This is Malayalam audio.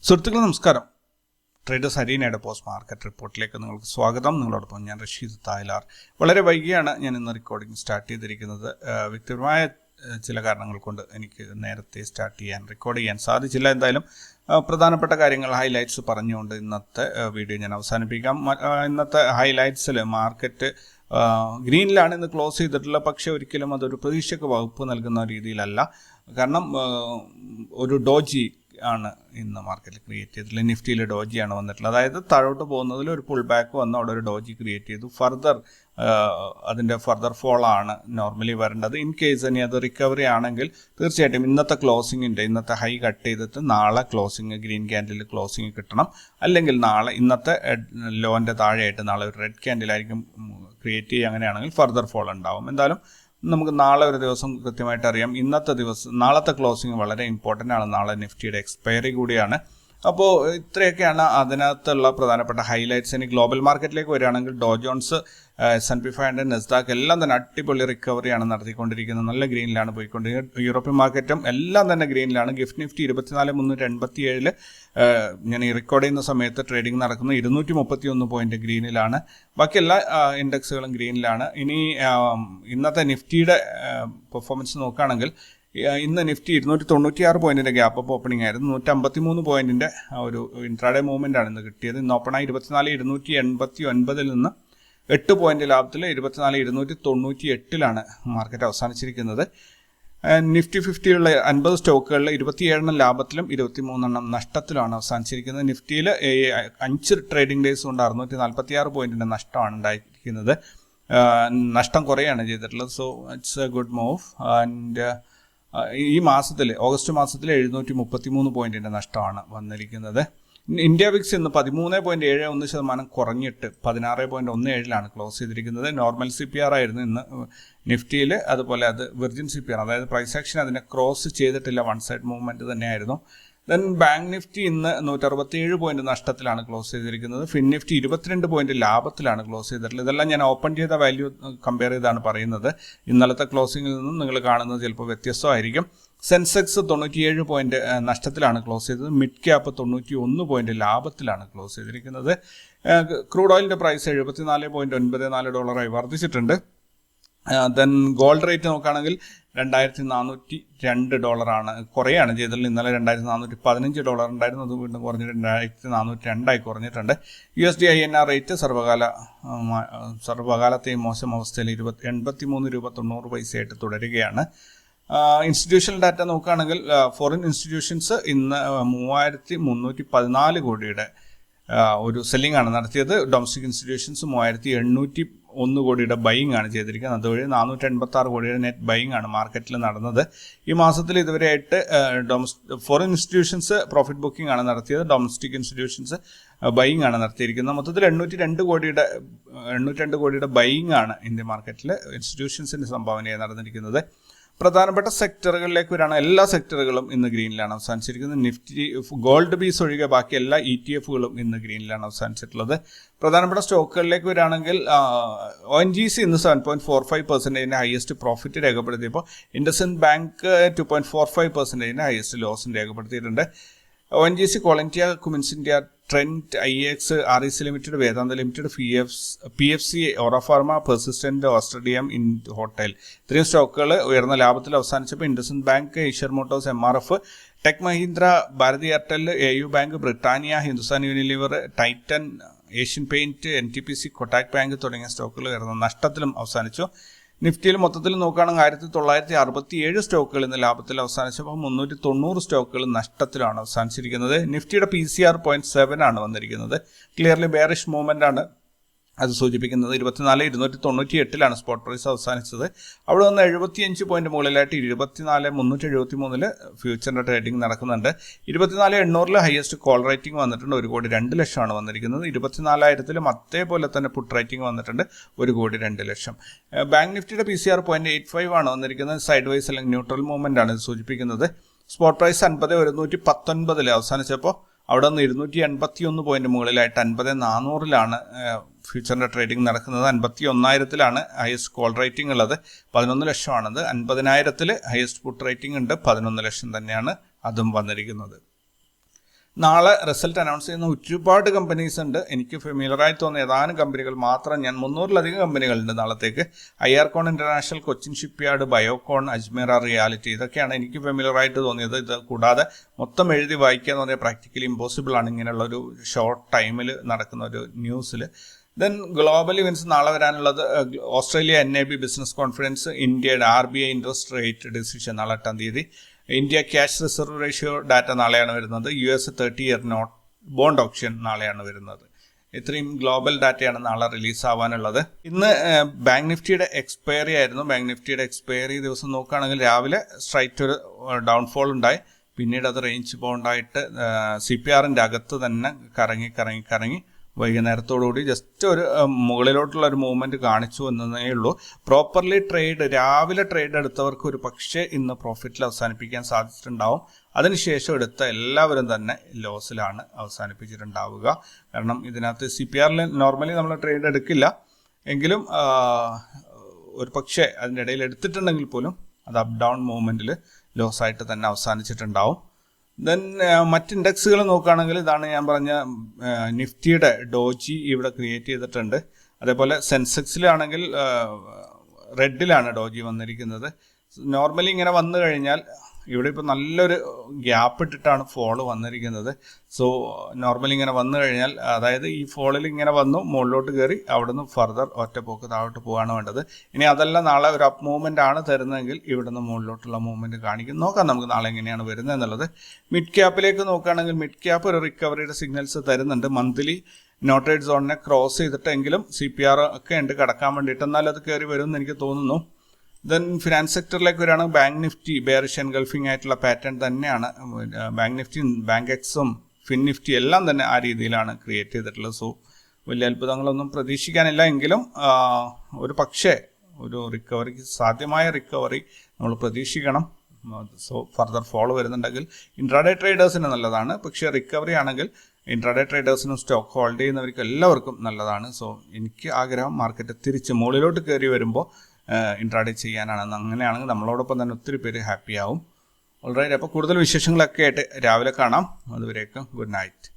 സുഹൃത്തുക്കളെ നമസ്കാരം. ട്രേഡേഴ്സ് അരീനയുടെ പോസ്റ്റ് മാർക്കറ്റ് റിപ്പോർട്ടിലേക്ക് നിങ്ങൾക്ക് സ്വാഗതം. നിങ്ങളോടൊപ്പം ഞാൻ റഷീദ് തായ്ലാർ. വളരെ വൈകിയാണ് ഞാൻ ഇന്ന് റെക്കോർഡിംഗ് സ്റ്റാർട്ട് ചെയ്തിരിക്കുന്നത്. വ്യക്തിപരമായ ചില കാരണങ്ങൾ കൊണ്ട് എനിക്ക് നേരത്തെ റെക്കോർഡ് ചെയ്യാൻ സാധിച്ചില്ല. എന്തായാലും പ്രധാനപ്പെട്ട കാര്യങ്ങൾ ഹൈലൈറ്റ്സ് പറഞ്ഞുകൊണ്ട് ഇന്നത്തെ വീഡിയോ ഞാൻ അവസാനിപ്പിക്കാം. ഇന്നത്തെ ഹൈലൈറ്റ്സിൽ മാർക്കറ്റ് ഗ്രീനിലാണ് ഇന്ന് ക്ലോസ് ചെയ്തിട്ടുള്ളത്. പക്ഷേ ഒരിക്കലും അതൊരു പ്രതീക്ഷയ്ക്ക് വകുപ്പ് നൽകുന്ന രീതിയിലല്ല. കാരണം ഒരു ഡോജി ആണ് ഇന്ന് മാർക്കറ്റിൽ ക്രിയേറ്റ് ചെയ്തിട്ടുള്ളത്. നിഫ്റ്റിയിൽ ഡോജിയാണ് വന്നിട്ടുള്ളത്. അതായത് താഴോട്ട് പോകുന്നതിൽ ഒരു പുൾ ബാക്ക് വന്ന് അവിടെ ഒരു ഡോജി ക്രിയേറ്റ് ചെയ്തു. അതിൻ്റെ ഫർദർ ഫോൾ ആണ് നോർമലി വരേണ്ടത്. ഇൻ കേസ് ഇനി അത് റിക്കവറി ആണെങ്കിൽ തീർച്ചയായിട്ടും ഇന്നത്തെ ഹൈ കട്ട് ചെയ്തിട്ട് നാളെ ഗ്രീൻ ക്യാൻഡിൽ ക്ലോസിങ് കിട്ടണം. അല്ലെങ്കിൽ ഇന്നത്തെ ലോൻ്റെ താഴെയായിട്ട് നാളെ ഒരു റെഡ് ക്യാൻഡിലായിരിക്കും ക്രിയേറ്റ് ചെയ്യുക. അങ്ങനെയാണെങ്കിൽ ഫർദർ ഫോൾ ഉണ്ടാവും. എന്തായാലും നമുക്ക് നാളെ ഒരു ദിവസം കൃത്യമായിട്ട് അറിയാം. നാളത്തെ ക്ലോസിങ് വളരെ ഇമ്പോർട്ടൻ്റ് ആണ്. നാളെ നിഫ്റ്റിയുടെ എക്സ്പയറി കൂടിയാണ്. അപ്പോൾ ഇത്രയൊക്കെയാണ് അതിനകത്തുള്ള പ്രധാനപ്പെട്ട ഹൈലൈറ്റ്സ്. ഇനി ഗ്ലോബൽ മാർക്കറ്റിലേക്ക് വരികയാണെങ്കിൽ ഡോ ജോൺസ്, S&P 500, നെസ്ഡാക്ക് എല്ലാം തന്നെ അടിപൊളി റിക്കവറിയാണ് നടത്തിക്കൊണ്ടിരിക്കുന്നത്. നല്ല ഗ്രീനിലാണ് പോയിക്കൊണ്ടിരിക്കുന്നത്. യൂറോപ്യൻ മാർക്കറ്റും എല്ലാം തന്നെ ഗ്രീനിലാണ്. ഗിഫ്റ്റ് നിഫ്റ്റി 24,387 ഞാൻ ഈ റെക്കോർഡ് ചെയ്യുന്ന സമയത്ത് ട്രേഡിംഗ് നടക്കുന്നത് 231 പോയിന്റ് ഗ്രീനിലാണ്. ബാക്കി എല്ലാ ഇൻഡെക്സുകളും ഗ്രീനിലാണ്. ഇനി ഇന്നത്തെ നിഫ്റ്റിയുടെ പെർഫോമൻസ് നോക്കുകയാണെങ്കിൽ ഇന്ന് നിഫ്റ്റി 296 പോയിന്റിന്റെ ഗ്യാപ്പ് അപ്പ് ഓപ്പണിംഗ് ആയിരുന്നു. 153 പോയിന്റിന്റെ ഒരു ഇൻട്രാഡേ മൂവ്മെന്റ് ആണ് ഇന്ന് കിട്ടിയത്. ഇന്ന് ഓപ്പണായി 24,289 നിന്ന് 8 പോയിന്റ് ലാഭത്തിൽ 24,298 മാർക്കറ്റ് അവസാനിച്ചിരിക്കുന്നത്. നിഫ്റ്റി 50യുള്ള 50 സ്റ്റോക്കുകളിൽ 27 ലാഭത്തിലും 23 നഷ്ടത്തിലുമാണ് അവസാനിച്ചിരിക്കുന്നത്. നിഫ്റ്റിയിൽ 5 ട്രേഡിംഗ് ഡേയ്സ് കൊണ്ട് 646 പോയിന്റിന്റെ നഷ്ടമാണ് ഉണ്ടായിരിക്കുന്നത്. നഷ്ടം കുറയാണ് ചെയ്തിട്ടുള്ളത്. So it's A good move. And ഈ മാസത്തിൽ ഓഗസ്റ്റ് മാസത്തിൽ 733 പോയിന്റിന്റെ നഷ്ടമാണ് വന്നിരിക്കുന്നത്. ഇന്ത്യ വിക്സ് ഇന്ന് 13.71% കുറഞ്ഞിട്ട് 16.17 ക്ലോസ് ചെയ്തിരിക്കുന്നത്. നോർമൽ CPR ആയിരുന്നു ഇന്ന് നിഫ്റ്റിയിൽ. അതുപോലെ അത് വിർജിൻ CPR, അതായത് പ്രൈസ് ആക്ഷൻ അതിനെ ക്രോസ് ചെയ്തിട്ടില്ല. വൺ സൈഡ് മൂവ്മെന്റ് തന്നെയായിരുന്നു. ദെൻ ബാങ്ക് നിഫ്റ്റി ഇന്ന് 167 പോയിന്റ് നഷ്ടത്തിലാണ് ക്ലോസ് ചെയ്തിരിക്കുന്നത്. ഫിൻ നിഫ്റ്റി 22 പോയിന്റ് ലാഭത്തിലാണ് ക്ലോസ് ചെയ്തിട്ടുള്ളത്. ഇതെല്ലാം ഞാൻ ഓപ്പൺ ചെയ്ത വാല്യൂ കമ്പയർ ചെയ്താണ് പറയുന്നത്. ഇന്നലത്തെ ക്ലോസിംഗിൽ നിന്നും നിങ്ങൾ കാണുന്നത് ചിലപ്പോൾ വ്യത്യസ്തമായിരിക്കും. സെൻസെക്സ് 97 പോയിന്റ് നഷ്ടത്തിലാണ് ക്ലോസ് ചെയ്തത്. മിഡ് ക്യാപ്പ് 91 പോയിന്റ് ലാഭത്തിലാണ് ക്ലോസ് ചെയ്തിരിക്കുന്നത്. ക്രൂഡ് ഓയിലിന്റെ പ്രൈസ് $74.94 വർദ്ധിച്ചിട്ടുണ്ട്. ദെൻ ഗോൾഡ് റേറ്റ് നോക്കുകയാണെങ്കിൽ $2,402 കുറയാണ് ചെയ്തിട്ടുള്ളത്. ഇന്നലെ $2,415 ഉണ്ടായിരുന്നു. അത് വീണ്ടും കുറഞ്ഞിട്ട് $2,402 കുറഞ്ഞിട്ടുണ്ട്. USD INR റേറ്റ് സർവകാലത്തെയും മോശം അവസ്ഥയിൽ 83 രൂപ 90 പൈസയായിട്ട് തുടരുകയാണ്. ഇൻസ്റ്റിറ്റ്യൂഷണൽ ഡാറ്റ നോക്കുകയാണെങ്കിൽ ഫോറിൻ ഇൻസ്റ്റിറ്റ്യൂഷൻസ് ഇന്ന് 3,314 കോടിയുടെ ഒരു സെല്ലിംഗ് ആണ് നടത്തിയത്. ഡൊമസ്റ്റിക് ഇൻസ്റ്റിറ്റ്യൂഷൻസ് 3,801 കോടിയുടെ ബൈയിങ് ആണ് ചെയ്തിരിക്കുന്നത്. അതുവഴി 486 കോടിയുടെ നെറ്റ് ബൈയിങ് ആണ് മാർക്കറ്റിൽ നടന്നത്. ഈ മാസത്തിൽ ഇതുവരെയായിട്ട് ഫോറിൻ ഇൻസ്റ്റിറ്റ്യൂഷൻസ് പ്രോഫിറ്റ് ബുക്കിംഗ് ആണ് നടത്തിയത്. ഡൊമസ്റ്റിക് ഇൻസ്റ്റിറ്റ്യൂഷൻസ് ബൈയിങ് ആണ് നടത്തിയിരിക്കുന്നത്. മൊത്തത്തിൽ 802 കോടിയുടെ ബൈയിങ് ആണ് ഇന്ത്യൻ മാർക്കറ്റിൽ ഇൻസ്റ്റിറ്റ്യൂഷൻസിന്റെ സംഭാവനയായി നടന്നിരിക്കുന്നത്. പ്രധാനപ്പെട്ട സെക്ടറുകളിലേക്ക് വരികയാണ്. എല്ലാ സെക്ടറുകളും ഇന്ന് ഗ്രീനിലാണ് അവസാനിച്ചിരിക്കുന്നത്. നിഫ്റ്റി ഗോൾഡ് ബീസ് ഒഴികെ ബാക്കി എല്ലാ ETF-കളും ഇന്ന് ഗ്രീനിലാണ് അവസാനിച്ചിട്ടുള്ളത്. പ്രധാനപ്പെട്ട സ്റ്റോക്കുകളിലേക്ക് വരികയാണെങ്കിൽ ONGC ഇന്ന് 7.45% ഹയസ്റ്റ് പ്രോഫിറ്റ് രേഖപ്പെടുത്തിയപ്പോൾ ഇൻഡസ്ഇൻഡ് ബാങ്ക് 2.45% ഹയസ്റ്റ് ലോസ് രേഖപ്പെടുത്തിയിട്ടുണ്ട്. ONGC, Coal India, Cummins India, Trent, IEX, REC limited, Vedanta limited, PFC, ഓറഫാർമ, പെർസിസ്റ്റന്റ്, ഓസ്ട്രേലിയം, ഹോട്ടൽ ഇത്രയും സ്റ്റോക്കുകൾ ഉയർന്ന ലാഭത്തിൽ അവസാനിച്ചപ്പോൾ IndusInd bank, Eicher motors, MRF, Tech Mahindra, Bharti Airtel, AU bank, Britannia, Hindustan Unilever, Titan, Asian paint, NTPC, Kotak bank തുടങ്ങിയ സ്റ്റോക്കുകൾ ഉയർന്ന നഷ്ടത്തിലും അവസാനിച്ചു. നിഫ്റ്റിയിൽ മൊത്തത്തിൽ നോക്കുകയാണെങ്കിൽ 1,967 സ്റ്റോക്കുകൾ ഇന്ന് ലാഭത്തിൽ അവസാനിച്ചപ്പോൾ 390 സ്റ്റോക്കുകൾ നഷ്ടത്തിലാണ് അവസാനിച്ചിരിക്കുന്നത്. നിഫ്റ്റിയുടെ PCR 0.7 ആണ് വന്നിരിക്കുന്നത്. ക്ലിയർലി ബെയറിഷ് മൂവ്മെന്റ് ആണ് അത് സൂചിപ്പിക്കുന്നത്. 24,298 സ്പോട്ട് പ്രൈസ് അവസാനിച്ചത്. അവിടെ നിന്ന് 75 പോയിന്റ് മുകളിലായിട്ട് 24,373 ഫ്യൂച്ചറിന്റെ ട്രേഡിംഗ് നടക്കുന്നുണ്ട്. 24,800 ഹയസ്റ്റ് കോൾ റേറ്റിംഗ് വന്നിട്ടുണ്ട്. 1,02,00,000 വന്നിരിക്കുന്നത്. 24,000 അതേപോലെ തന്നെ പുട്ട് റേറ്റിംഗ് വന്നിട്ടുണ്ട്. 1,02,00,000. ബാങ്ക് നിഫ്റ്റിയുടെ PCR 0.85 ആണ് വന്നിരിക്കുന്നത്. സൈഡ് വൈസ് അല്ലെങ്കിൽ ന്യൂട്രൽ മൂവ്മെന്റ് ആണ് ഇത് സൂചിപ്പിക്കുന്നത്. സ്പോട്ട് പ്രൈസ് 50,119 അവസാനിച്ചപ്പോൾ അവിടെ നിന്ന് 281 പോയിന്റ് മുകളിലായിട്ട് 50,400 ഫ്യൂച്ചറിന്റെ ട്രേഡിംഗ് നടക്കുന്നത്. 51,000 ഹയസ്റ്റ് കോൾ റേറ്റിംഗ് ഉള്ളത്. 11 ലക്ഷമാണത്. 50,000 ഹയസ്റ്റ് പുട്ട് റേറ്റിംഗ് ഉണ്ട്. 11 ലക്ഷം തന്നെയാണ് അതും വന്നിരിക്കുന്നത്. നാളെ റിസൾട്ട് അനൗൺസ് ചെയ്യുന്ന ഒരുപാട് കമ്പനീസ് ഉണ്ട്. എനിക്ക് ഫെമിലറായി തോന്നിയ ഏതാനും കമ്പനികൾ മാത്രം, ഞാൻ 300-ലധികം കമ്പനികളുണ്ട് നാളത്തേക്ക്. IRCON international, Cochin shipyard, Biocon, Ajmera reality, ഇതൊക്കെയാണ് എനിക്ക് ഫെമിലറായിട്ട് തോന്നിയത്. ഇത് കൂടാതെ മൊത്തം എഴുതി വായിക്കുക എന്ന് പറഞ്ഞാൽ പ്രാക്ടിക്കലി ഇമ്പോസിബിൾ ആണ് ഇങ്ങനെയുള്ള ഒരു ഷോർട്ട് ടൈമിൽ നടക്കുന്ന ഒരു ന്യൂസിൽ. ദെൻ ഗ്ലോബൽ ഇവൻറ്റ്സ് നാളെ വരാനുള്ളത് ഓസ്ട്രേലിയ NAB ബിസിനസ് കോൺഫറൻസ്, ഇന്ത്യയുടെ RBI ഇൻട്രസ്റ്റ് റേറ്റ് ഡിസിഷൻ നാളെ 8-ാം തീയതി, India cash reserve ratio data നാളെയാണ് വരുന്നത്, US 30-year not bond option നാളെയാണ് വരുന്നത്. ഇത്രയും ഗ്ലോബൽ ഡാറ്റയാണ് നാളെ റിലീസ് ആവാനുള്ളത്. ഇന്ന് ബാങ്ക് നിഫ്റ്റിയുടെ എക്സ്പയറി ആയിരുന്നു. ബാങ്ക് നിഫ്റ്റിയുടെ എക്സ്പയറി ദിവസം നോക്കുകയാണെങ്കിൽ രാവിലെ സ്ട്രൈറ്റ് ഒരു ഡൗൺഫോൾ ഉണ്ടായി. പിന്നീട് അത് റേഞ്ച് ബോണ്ടായിട്ട് CPRന്റെ അകത്ത് തന്നെ കറങ്ങി വൈകുന്നേരത്തോടുകൂടി ജസ്റ്റ് ഒരു മുകളിലോട്ടുള്ള ഒരു മൂവ്മെൻറ്റ് കാണിച്ചു എന്നതേ ഉള്ളൂ. പ്രോപ്പർലി രാവിലെ ട്രേഡ് എടുത്തവർക്ക് ഒരു പക്ഷേ ഇന്ന് പ്രോഫിറ്റിൽ അവസാനിപ്പിക്കാൻ സാധിച്ചിട്ടുണ്ടാവും. അതിനുശേഷം എടുത്ത എല്ലാവരും തന്നെ ലോസിലാണ് അവസാനിപ്പിച്ചിട്ടുണ്ടാവുക. കാരണം ഇതിനകത്ത് CPRൽ നോർമലി നമ്മൾ ട്രേഡ് എടുക്കില്ല എങ്കിലും ഒരു പക്ഷേ അതിൻ്റെ ഇടയിൽ എടുത്തിട്ടുണ്ടെങ്കിൽ പോലും അത് അപ്പ് ഡൗൺ മൂവ്മെൻറ്റിൽ ലോസായിട്ട് തന്നെ അവസാനിച്ചിട്ടുണ്ടാവും. ദെൻ മറ്റ് ഇൻഡെക്സുകൾ നോക്കുകയാണെങ്കിൽ ഇതാണ് ഞാൻ പറഞ്ഞ നിഫ്റ്റിയുടെ ഡോജി ഇവിടെ ക്രിയേറ്റ് ചെയ്തിട്ടുണ്ട്. അതേപോലെ സെൻസെക്സിലാണെങ്കിൽ റെഡിലാണ് ഡോജി വന്നിരിക്കുന്നത്. നോർമലി ഇങ്ങനെ വന്നു കഴിഞ്ഞാൽ ഇവിടെ ഇപ്പോൾ നല്ലൊരു ഗ്യാപ്പ് ഇട്ടിട്ടാണ് ഫോള് വന്നിരിക്കുന്നത്. സോ നോർമലി ഇങ്ങനെ വന്നു കഴിഞ്ഞാൽ, അതായത് ഈ ഫോളിൽ ഇങ്ങനെ വന്നു മുകളിലോട്ട് കയറി അവിടെ നിന്ന് ഫർദർ ഒറ്റപ്പോക്ക് താഴോട്ട് പോകാണ് വേണ്ടത്. ഇനി അതല്ല നാളെ ഒരു അപ്പ് മൂവ്മെൻ്റ് ആണ് തരുന്നതെങ്കിൽ ഇവിടെ നിന്ന് മുകളിലോട്ടുള്ള മൂവ്മെൻറ്റ് കാണിക്കും. നോക്കാം നമുക്ക് നാളെ എങ്ങനെയാണ് വരുന്നത് എന്നുള്ളത്. മിഡ് ക്യാപ്പിലേക്ക് നോക്കുകയാണെങ്കിൽ മിഡ് ക്യാപ്പ് ഒരു റിക്കവറിയുടെ സിഗ്നൽസ് തരുന്നുണ്ട്. മന്ത്ലി നോട്ടേഡ് സോണിനെ ക്രോസ് ചെയ്തിട്ടെങ്കിലും CPR ഒക്കെ ഉണ്ട് കടക്കാൻ വേണ്ടിയിട്ട്, എന്നാലും അത് കയറി വരുമെന്ന് എനിക്ക് തോന്നുന്നു. ദെൻ ഫിനാൻസ് സെക്ടറിലേക്ക് വരികയാണെങ്കിൽ ബാങ്ക് നിഫ്റ്റി ബെയറിഷ് എൻഗൾഫിംഗ് ആയിട്ടുള്ള പാറ്റേൺ തന്നെയാണ്. ബാങ്ക് നിഫ്റ്റിയും ബാങ്ക് എക്സും ഫിൻ നിഫ്റ്റി എല്ലാം തന്നെ ആ രീതിയിലാണ് ക്രിയേറ്റ് ചെയ്തിട്ടുള്ളത്. സോ വലിയ അത്ഭുതങ്ങളൊന്നും പ്രതീക്ഷിക്കാനില്ല. എങ്കിലും ഒരു പക്ഷേ ഒരു റിക്കവറിക്ക് സാധ്യമായ റിക്കവറി നമ്മൾ പ്രതീക്ഷിക്കണം. സോ ഫർദർ ഫോളോ വരുന്നുണ്ടെങ്കിൽ ഇൻട്രാഡേ ട്രേഡേഴ്സിന് നല്ലതാണ്. പക്ഷേ റിക്കവറി ആണെങ്കിൽ ഇൻട്രാഡേ ട്രേഡേഴ്സിനും സ്റ്റോക്ക് ഹോൾഡ് ചെയ്യുന്നവർക്ക് എല്ലാവർക്കും നല്ലതാണ്. സോ എനിക്ക് ആഗ്രഹം മാർക്കറ്റ് തിരിച്ച് മുകളിലോട്ട് കയറി വരുമ്പോൾ ഇൻട്രാഡേ ചെയ്യാനാണ്. അങ്ങനെയാണെങ്കിൽ നമ്മളോടൊപ്പം തന്നെ ഒത്തിരി പേര് ഹാപ്പി ആവും. ഓൾറൈറ്റ്, അപ്പോൾ കൂടുതൽ വിശേഷങ്ങളൊക്കെ ആയിട്ട് രാവിലെ കാണാം. അതുവരേക്കും ഗുഡ് നൈറ്റ്.